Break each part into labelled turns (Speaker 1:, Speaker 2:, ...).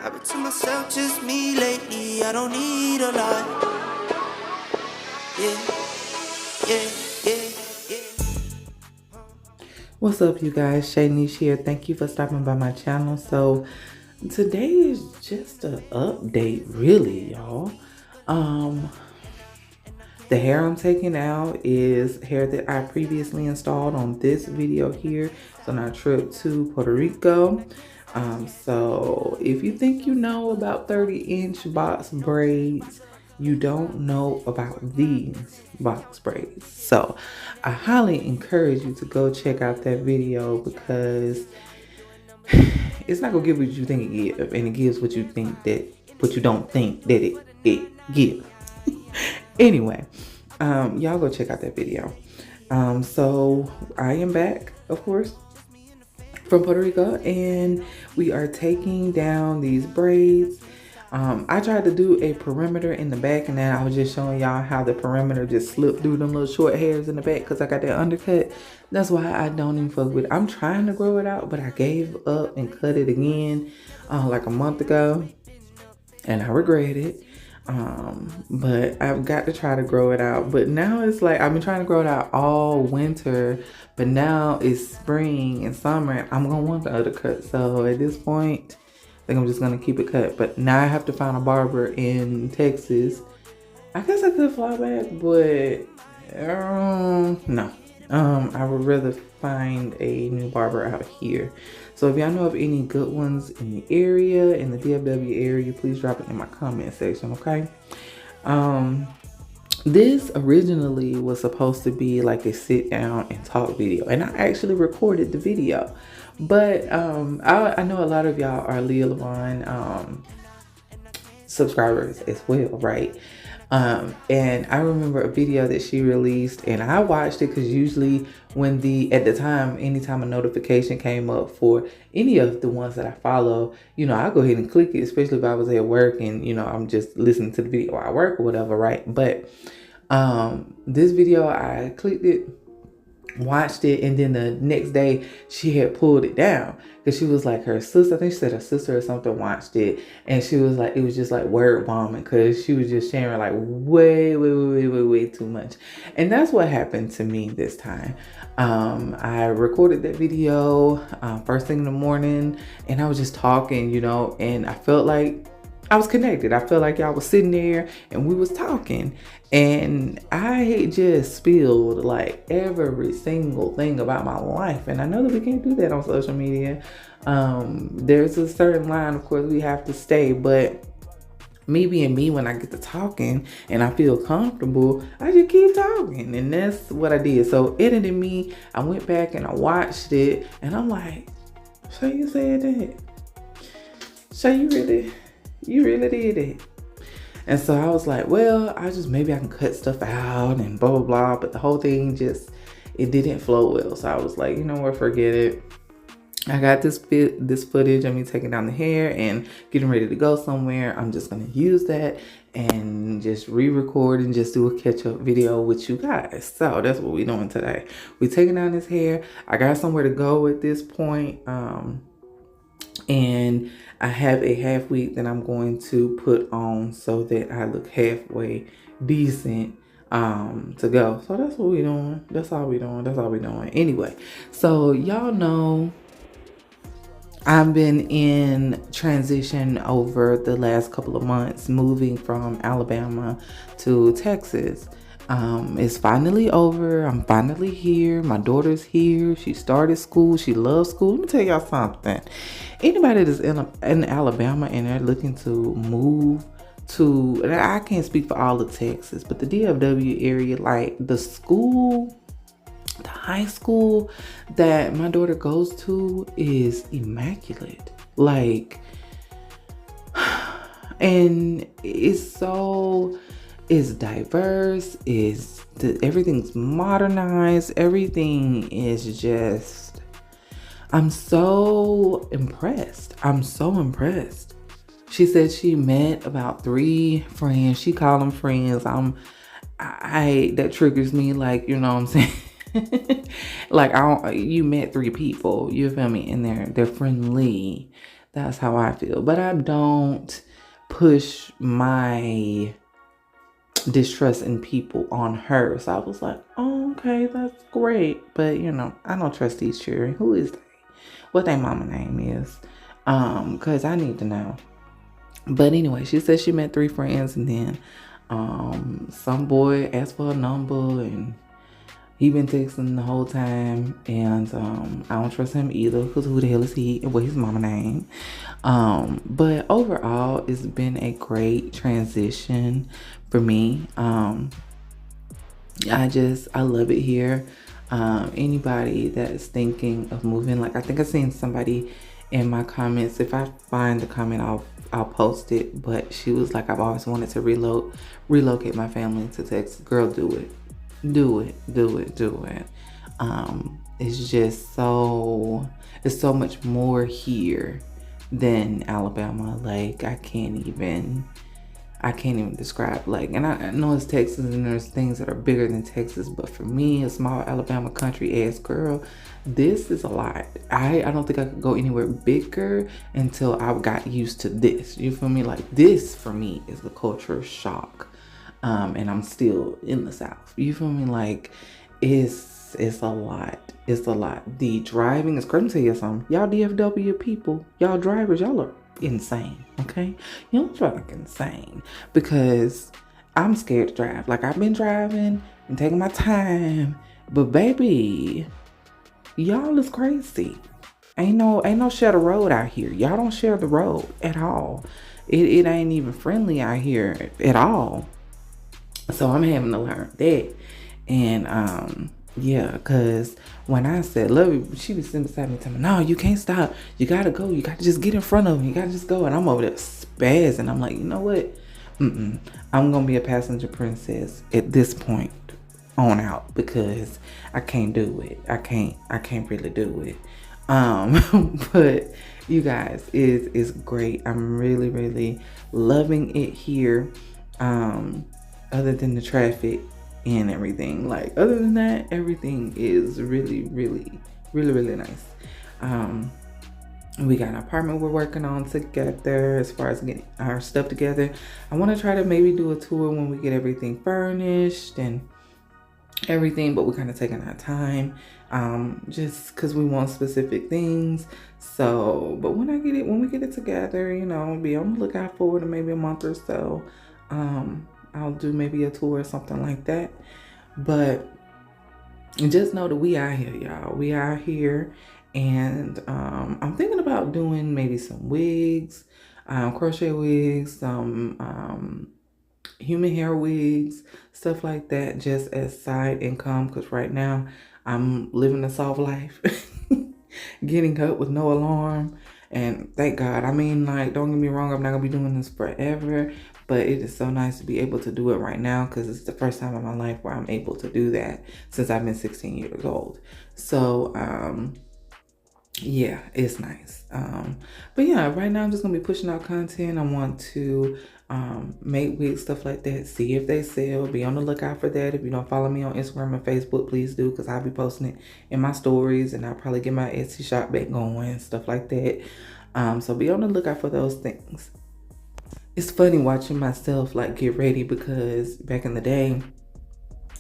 Speaker 1: I've been to myself, just me lately. I don't need a lot. Yeah, yeah, yeah, yeah.
Speaker 2: What's up, you guys? Shanice here. Thank you for stopping by my channel. So today is just an update, really, y'all. The hair I'm taking out is hair that I previously installed on this video here. So on our trip to Puerto Rico. So if you think you know about 30-inch box braids, you don't know about these box braids. So I highly encourage you to go check out that video because it's not gonna give what you think it gives, and it gives what you don't think that it gives. Anyway, y'all go check out that video. So I am back, of course, from Puerto Rico, and we are taking down these braids. I tried to do a perimeter in the back, and then I was just showing y'all how the perimeter just slipped through them little short hairs in the back because I got that undercut. That's why I don't even fuck with it. I'm trying to grow it out, but I gave up and cut it again like a month ago, and I regret it. But I've got to try to grow it out. But now it's like I've been trying to grow it out all winter, but now it's spring and summer. I'm gonna want the undercut. So at this point, I think I'm just gonna keep it cut. But now I have to find a barber in Texas. I guess I could fly back, but no. I would rather find a new barber out here. So if y'all know of any good ones in the area, in the DFW area, please drop it in my comment section, okay? This originally was supposed to be like a sit down and talk video, and I actually recorded the video. But I know a lot of y'all are Leah Levon subscribers as well, right? And I remember a video that she released, and I watched it because usually when at the time, anytime a notification came up for any of the ones that I follow, you know, I go ahead and click it, especially if I was at work and, you know, I'm just listening to the video while I work or whatever, right? But this video, I clicked it, watched it, and then the next day she had pulled it down because she was like, her sister, I think she said her sister or something watched it, and she was like, it was just like word bombing because she was just sharing like way too much. And that's what happened to me this time. I recorded that video first thing in the morning, and I was just talking, you know, and I felt like I was connected. I felt like y'all was sitting there and we was talking, and I just spilled like every single thing about my life. And I know that we can't do that on social media. There's a certain line, of course, we have to stay, but me being me, when I get to talking and I feel comfortable, I just keep talking, and that's what I did. So editing me, I went back and I watched it, and I'm like, so you said that? So you really did it? And so I was like, well, maybe I can cut stuff out and blah, blah, blah. But the whole thing it didn't flow well. So I was like, you know what, forget it. I got this footage of me taking down the hair and getting ready to go somewhere. I'm just going to use that and just re-record and just do a catch-up video with you guys. So that's what we're doing today. We're taking down this hair. I got somewhere to go at this point. And I have a half wig that I'm going to put on so that I look halfway decent to go. So that's what we're doing. That's all we're doing. Anyway, so y'all know I've been in transition over the last couple of months, moving from Alabama to Texas. It's finally over. I'm finally here. My daughter's here. She started school. She loves school. Let me tell y'all something. Anybody that's in Alabama and they're looking to move to, and I can't speak for all of Texas, but the DFW area, like the high school that my daughter goes to is immaculate. Like, and it's diverse, everything's modernized, everything is just, I'm so impressed. She said she met about 3 friends. She called them friends. That triggers me, like, you know what I'm saying? Like, you met 3 people, you feel me? And they're friendly. That's how I feel. But I don't push my distrust in people on her. So I was like, oh, okay, that's great. But you know, I don't trust these children. Who is they? What their mama name is? Because I need to know. But anyway, she said she met 3 friends, and then some boy asked for a number, and he been texting the whole time, and I don't trust him either, because who the hell is he and what his mama name? But overall, it's been a great transition for me. I love it here. Anybody that's thinking of moving, like I think I seen somebody in my comments. If I find the comment, I'll post it. But she was like, I've always wanted to relocate my family to Texas. Girl, do it. It's just it's so much more here than Alabama. Like I can't even describe, like, and I know it's Texas and there's things that are bigger than Texas, but for me, a small Alabama country ass girl, this is a lot. I don't think I could go anywhere bigger until I got used to this. You feel me? Like this for me is the culture shock. And I'm still in the South. You feel me? Like it's a lot. It's a lot. The driving is crazy. Let me tell you something. Y'all DFW people, y'all drivers, y'all are insane. Okay? Y'all are insane. Because I'm scared to drive. Like I've been driving and taking my time. But baby, y'all is crazy. Ain't no share the road out here. Y'all don't share the road at all. It ain't even friendly out here at all. So I'm having to learn that. And yeah, because when I said love you, she was sitting beside me telling me, no, you can't stop. You gotta go. You gotta just get in front of him. You gotta just go. And I'm over there spazzing. I'm like, you know what? I'm gonna be a passenger princess at this point on out, because I can't do it. I can't really do it. But you guys, it's great. I'm really, really loving it here. Other than the traffic and everything, like other than that, everything is really, really, really, really nice. We got an apartment we're working on together as far as getting our stuff together. I want to try to maybe do a tour when we get everything furnished and everything, but we're kind of taking our time, just because we want specific things. So, but when we get it together, you know, be on the lookout for it in maybe a month or so. I'll do maybe a tour or something like that. But just know that we out here, y'all. We out here. And I'm thinking about doing maybe some wigs, crochet wigs, some human hair wigs, stuff like that, just as side income. Because right now I'm living a soft life, getting up with no alarm. And thank God. I mean, like, don't get me wrong, I'm not gonna be doing this forever, but it is so nice to be able to do it right now, because it's the first time in my life where I'm able to do that since I've been 16 years old. So yeah, it's nice. But yeah, right now I'm just gonna be pushing out content. I want to make wigs, stuff like that, see if they sell. Be on the lookout for that. If you don't follow me on Instagram and Facebook, please do, because I'll be posting it in my stories, and I'll probably get my Etsy shop back going, stuff like that. So be on the lookout for those things. It's funny watching myself like get ready, because back in the day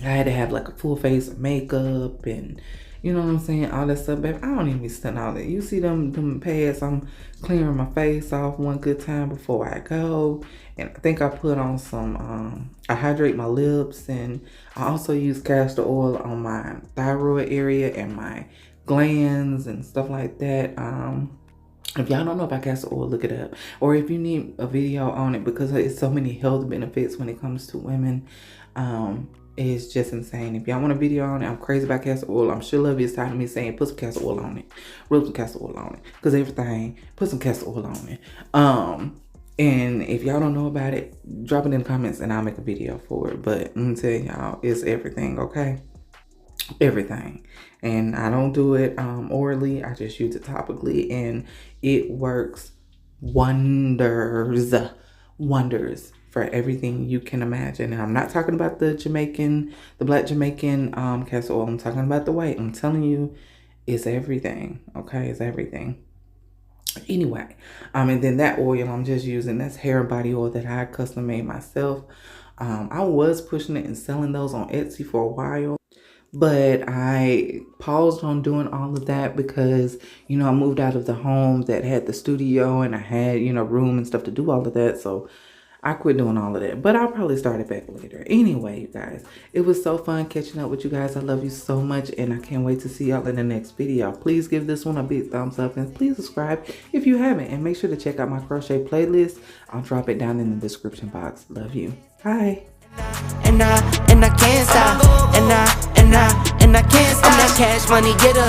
Speaker 2: I had to have like a full face of makeup and, you know what I'm saying, all that stuff. Babe, I don't even be studying all that. You see them pads, I'm clearing my face off one good time before I go. And I think I put on some, I hydrate my lips, and I also use castor oil on my thyroid area and my glands and stuff like that. If y'all don't know about castor oil, look it up. Or if you need a video on it, because it's so many health benefits when it comes to women. It's just insane. If y'all want a video on it, I'm crazy about castor oil. I'm sure love is tired of me saying put some castor oil on it, rub some castor oil on it, because everything, put some castor oil on it. And if y'all don't know about it, drop it in the comments and I'll make a video for it. But I'm gonna tell y'all, it's everything, okay? Everything. And I don't do it orally, I just use it topically, and it works wonders for everything you can imagine. And I'm not talking about the black Jamaican castor oil. I'm talking about the white. I'm telling you, it's everything. Okay, it's everything. Anyway, and then that oil I'm just using, that's hair and body oil that I custom made myself. I was pushing it and selling those on Etsy for a while, but I paused on doing all of that because, you know, I moved out of the home that had the studio and I had, you know, room and stuff to do all of that. So I quit doing all of that, but I'll probably start it back later. Anyway, you guys, it was so fun catching up with you guys. I love you so much, and I can't wait to see y'all in the next video. Please give this one a big thumbs up, and please subscribe if you haven't, and make sure to check out my crochet playlist. I'll drop it down in the description box. Love you. Bye.
Speaker 1: And I can't stop. And I can't stop. I'm that cash money getter.